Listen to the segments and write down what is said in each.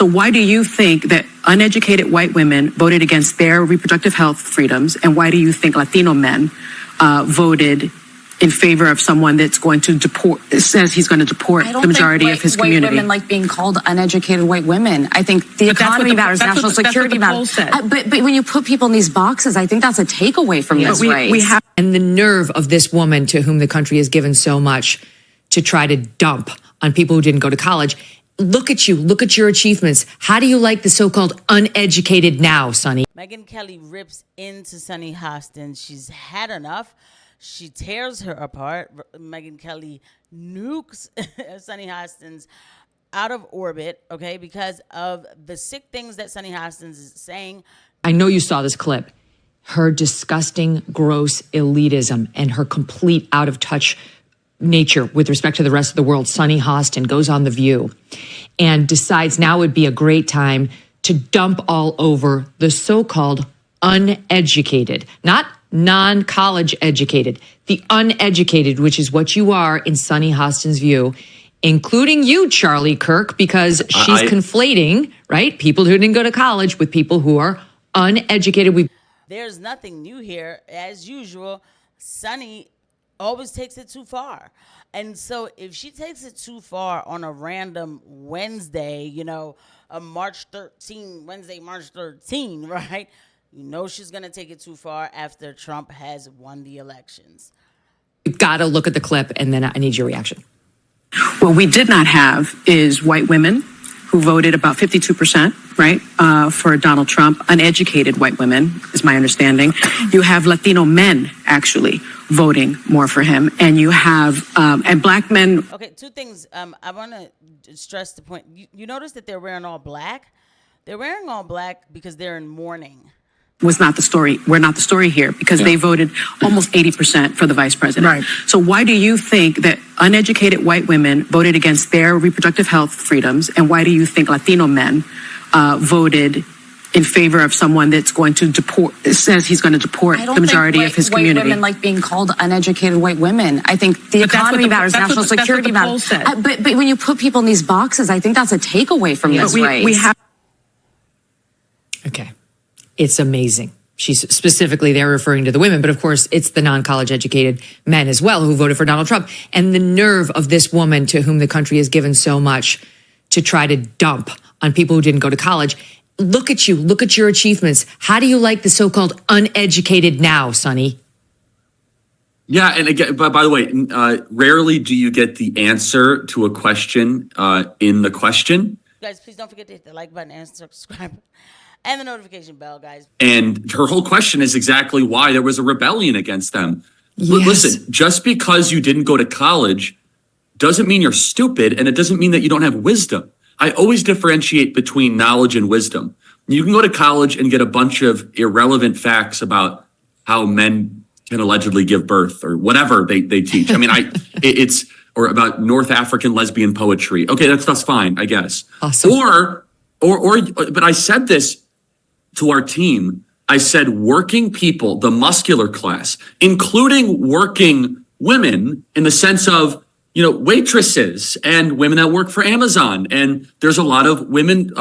So why do you think that uneducated white women voted against their reproductive health freedoms? And why do you think Latino men voted in favor of someone that's going to deport, says he's going to deport the majority of his community? White women like being called uneducated white women. I think the economy matters, national security matters. But when you put people in these boxes, I think that's a takeaway from this race. And the nerve of this woman to whom the country has given so much to try to dump on people who didn't go to college. Look at you. Look at your achievements. How do you like the so-called uneducated now, Sunny? Megyn Kelly rips into Sunny Hostin. She's had enough. She tears her apart. Megyn Kelly nukes Sunny Hostin's out of orbit, okay, because of the sick things that Sunny Hostin is saying. I know you saw this clip. Her disgusting, gross elitism and her complete out-of-touch nature with respect to the rest of the world. Sunny Hostin goes on The View and decides now would be a great time to dump all over the so-called uneducated, not non-college educated, the uneducated, which is what you are in Sunny Hostin's view, including you, Charlie Kirk, because she's conflating, right, people who didn't go to college with people who are uneducated. There's nothing new here. As usual, Sunny always takes it too far. And so if she takes it too far on a random Wednesday, you know, a March 13, Wednesday, March 13, right? You know she's going to take it too far after Trump has won the elections. You've got to look at the clip, and then I need your reaction. What we did not have is white women who voted about 52%, right, for Donald Trump. Uneducated white women, is my understanding. You have Latino men, actually, voting more for him. And you have, and black men. Okay, two things. I want to stress the point. You notice that they're wearing all black? They're wearing all black because they're in mourning. Was not the story. We're not the story here because they voted almost 80% for the vice president. Right. So why do you think that uneducated white women voted against their reproductive health freedoms? And why do you think Latino men voted in favor of someone that's going to deport, says he's going to deport the majority of his community? White women like being called uneducated white women. I think the economy matters, national security matters. But when you put people in these boxes, I think that's a takeaway from this race. Okay. It's amazing. She's specifically there referring to the women, but of course it's the non-college educated men as well who voted for Donald Trump. And the nerve of this woman to whom the country has given so much to try to dump on people who didn't go to college. Look at you. Look at your achievements. How do you like the so-called uneducated now, Sunny? Yeah, and again, by the way, rarely do you get the answer to a question in the question. Guys, please don't forget to hit the like button and subscribe. And the notification bell, guys. And her whole question is exactly why there was a rebellion against them. Yes. Listen, just because you didn't go to college doesn't mean you're stupid, and it doesn't mean that you don't have wisdom. I always differentiate between knowledge and wisdom. You can go to college and get a bunch of irrelevant facts about how men can allegedly give birth or whatever they teach. I mean, it's or about North African lesbian poetry. Okay, that's fine, I guess. Awesome. Or, but I said this to our team. I said working people, the muscular class, including working women in the sense of, you know, waitresses and women that work for Amazon. And there's a lot of women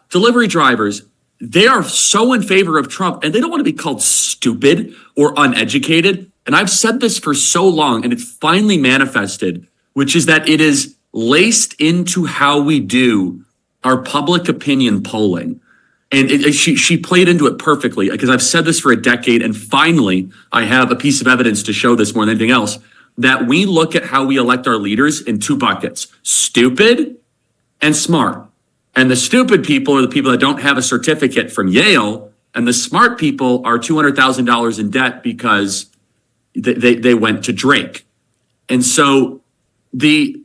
delivery drivers. They are so in favor of Trump and they don't want to be called stupid or uneducated. And I've said this for so long and it finally manifested, which is that it is laced into how we do our public opinion polling. And she played into it perfectly because I've said this for a decade. And finally, I have a piece of evidence to show this more than anything else, that we look at how we elect our leaders in two buckets, stupid and smart. And the stupid people are the people that don't have a certificate from Yale. And the smart people are $200,000 in debt because they went to Drake. And so the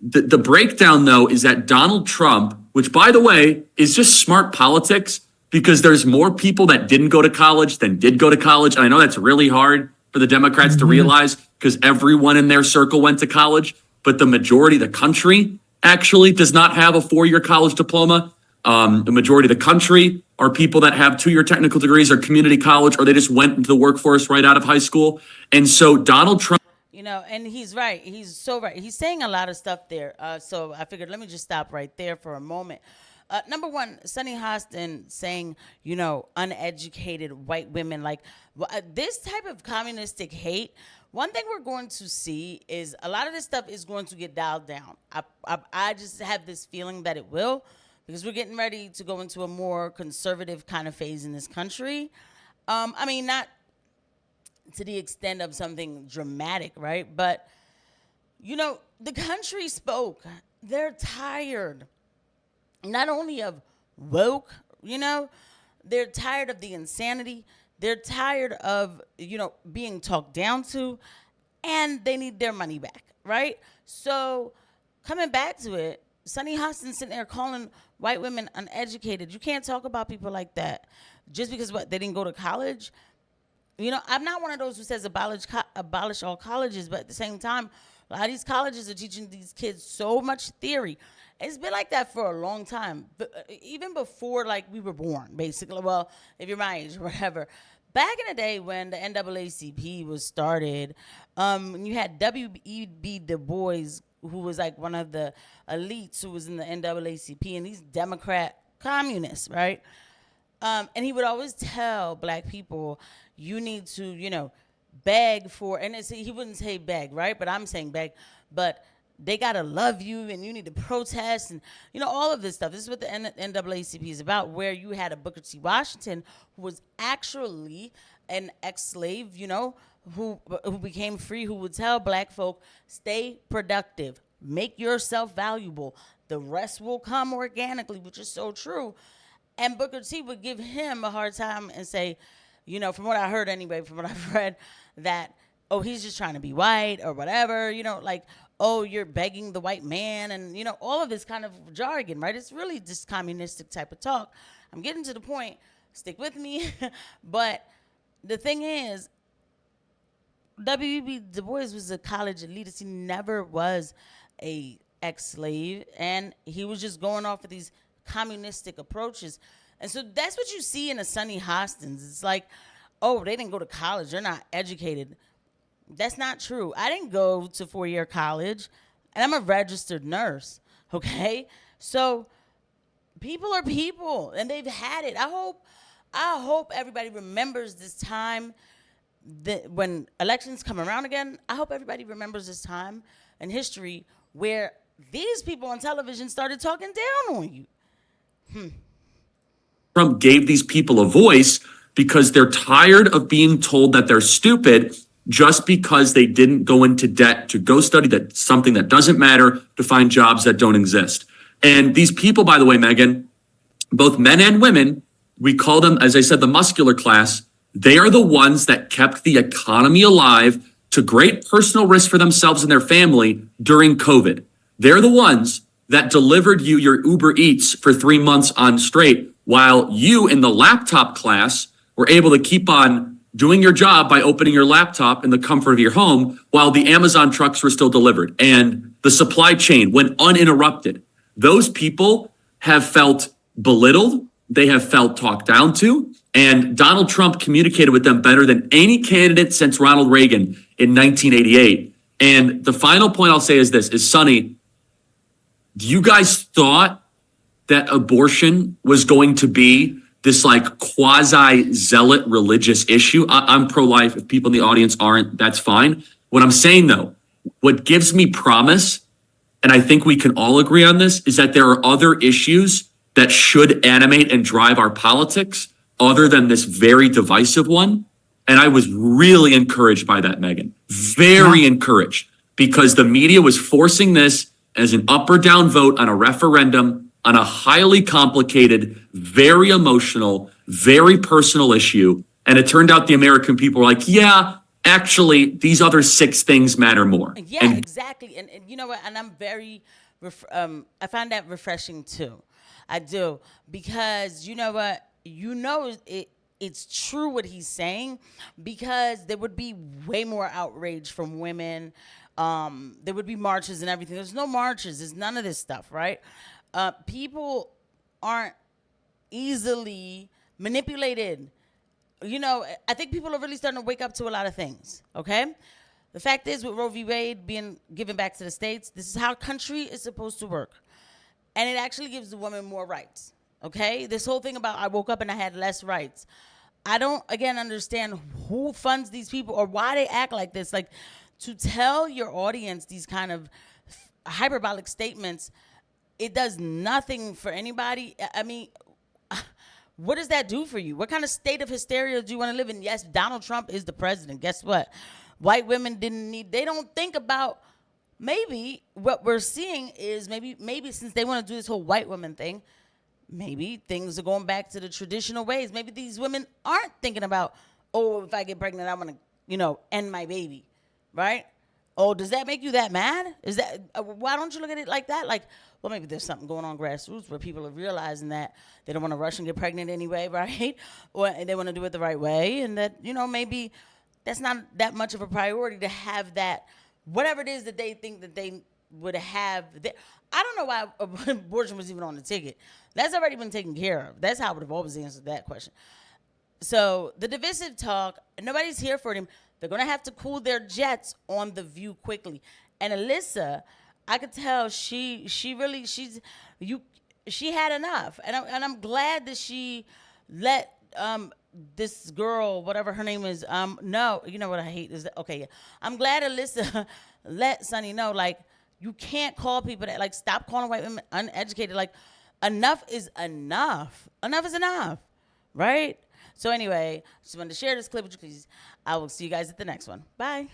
breakdown, though, is that Donald Trump, which, by the way, is just smart politics, because there's more people that didn't go to college than did go to college. And I know that's really hard for the Democrats to realize because everyone in their circle went to college, but the majority of the country actually does not have a 4-year college diploma. The majority of the country are people that have 2-year technical degrees or community college, or they just went into the workforce right out of high school. And so Donald Trump. You know, and he's right. He's so right. He's saying a lot of stuff there. So I figured, let me just stop right there for a moment. number one, Sunny Hostin saying, uneducated white women, this type of communistic hate. One thing we're going to see is a lot of this stuff is going to get dialed down. I just have this feeling that it will, because we're getting ready to go into a more conservative kind of phase in this country. Not to the extent of something dramatic, right? But, the country spoke. They're tired, not only of woke, they're tired of the insanity. They're tired of, being talked down to, and they need their money back, right? So coming back to it, Sunny Hostin sitting there calling white women uneducated. You can't talk about people like that just because they didn't go to college. I'm not one of those who says abolish all colleges, but at the same time, a lot of these colleges are teaching these kids so much theory. It's been like that for a long time, even before we were born, basically. Well, if you're my age or whatever. Back in the day when the NAACP was started, you had W.E.B. Du Bois, who was one of the elites who was in the NAACP, and he's Democrat communists, right? And he would always tell black people, you need to, beg for, and he wouldn't say beg, right? But I'm saying beg, but they got to love you, and you need to protest, and, all of this stuff. This is what the NAACP is about, where you had a Booker T. Washington who was actually an ex-slave, who became free, who would tell black folk, stay productive, make yourself valuable. The rest will come organically, which is so true. And Booker T would give him a hard time and say, from what I heard anyway, from what I've read, that, oh, he's just trying to be white or whatever, oh, you're begging the white man, and, all of this kind of jargon, right? It's really just communistic type of talk. I'm getting to the point. Stick with me. But the thing is, W.E.B. Du Bois was a college elitist. He never was a ex-slave, and he was just going off of these communistic approaches. And so that's what you see in the Sunny Hostins. It's like, oh, they didn't go to college. They're not educated. That's not true. I didn't go to 4-year college, and I'm a registered nurse, okay? So people are people, and they've had it. I hope everybody remembers this time, that when elections come around again, I hope everybody remembers this time in history where these people on television started talking down on you. Trump gave these people a voice because they're tired of being told that they're stupid just because they didn't go into debt to go study something that doesn't matter, to find jobs that don't exist. And these people, by the way, Megyn, both men and women, we call them, as I said, the muscular class. They are the ones that kept the economy alive to great personal risk for themselves and their family during COVID. They're the ones that delivered you your Uber Eats for 3 months on straight, while you in the laptop class were able to keep on doing your job by opening your laptop in the comfort of your home while the Amazon trucks were still delivered and the supply chain went uninterrupted. Those people have felt belittled. They have felt talked down to. And Donald Trump communicated with them better than any candidate since Ronald Reagan in 1988. And the final point I'll say is this, is Sunny, you guys thought that abortion was going to be this quasi zealot religious issue? I'm pro-life. If people in the audience aren't, that's fine. What I'm saying though, what gives me promise, and I think we can all agree on this, is that there are other issues that should animate and drive our politics other than this very divisive one. And I was really encouraged by that, Megyn. Very encouraged, because the media was forcing this as an up or down vote on a referendum on a highly complicated, very emotional, very personal issue. And it turned out the American people were like, yeah, actually, these other 6 things matter more. Yeah, exactly. And you know what? And I'm very, I find that refreshing too. I do. Because you know what? It's true what he's saying, because there would be way more outrage from women. There would be marches and everything. There's no marches. There's none of this stuff, right? People aren't easily manipulated. I think people are really starting to wake up to a lot of things, okay? The fact is, with Roe v. Wade being given back to the states, this is how country is supposed to work. and it actually gives the woman more rights. Okay, this whole thing about I woke up and I had less rights. I don't again understand who funds these people or why they act like this. Like, to tell your audience these kind of hyperbolic statements, it does nothing for anybody. I mean, what does that do for you? What kind of state of hysteria do you want to live in? Yes, Donald Trump is the president. Guess what? White women they don't think about, maybe what we're seeing is maybe since they want to do this whole white woman thing, maybe things are going back to the traditional ways. Maybe these women aren't thinking about, oh, if I get pregnant, I'm going to, end my baby, right? Oh, does that make you that mad? Is that, why don't you look at it like that? Like, well, maybe there's something going on grassroots where people are realizing that they don't want to rush and get pregnant anyway, right? Or they want to do it the right way. And that, maybe that's not that much of a priority to have that, whatever it is that they think that they would have. I don't know why abortion was even on the ticket. That's already been taken care of. That's how I would have always answered that question. So the divisive talk, nobody's here for them. They're going to have to cool their jets on The View quickly. And Alyssa, I could tell she had enough. And I'm glad that she let this girl, whatever her name is, no, you know what I hate is that, okay, yeah. I'm glad Alyssa let Sunny know, like, you can't call people that, like, stop calling white women uneducated. Like, enough is enough. Enough is enough, right? So anyway, just wanted to share this clip with you, please. I will see you guys at the next one. Bye.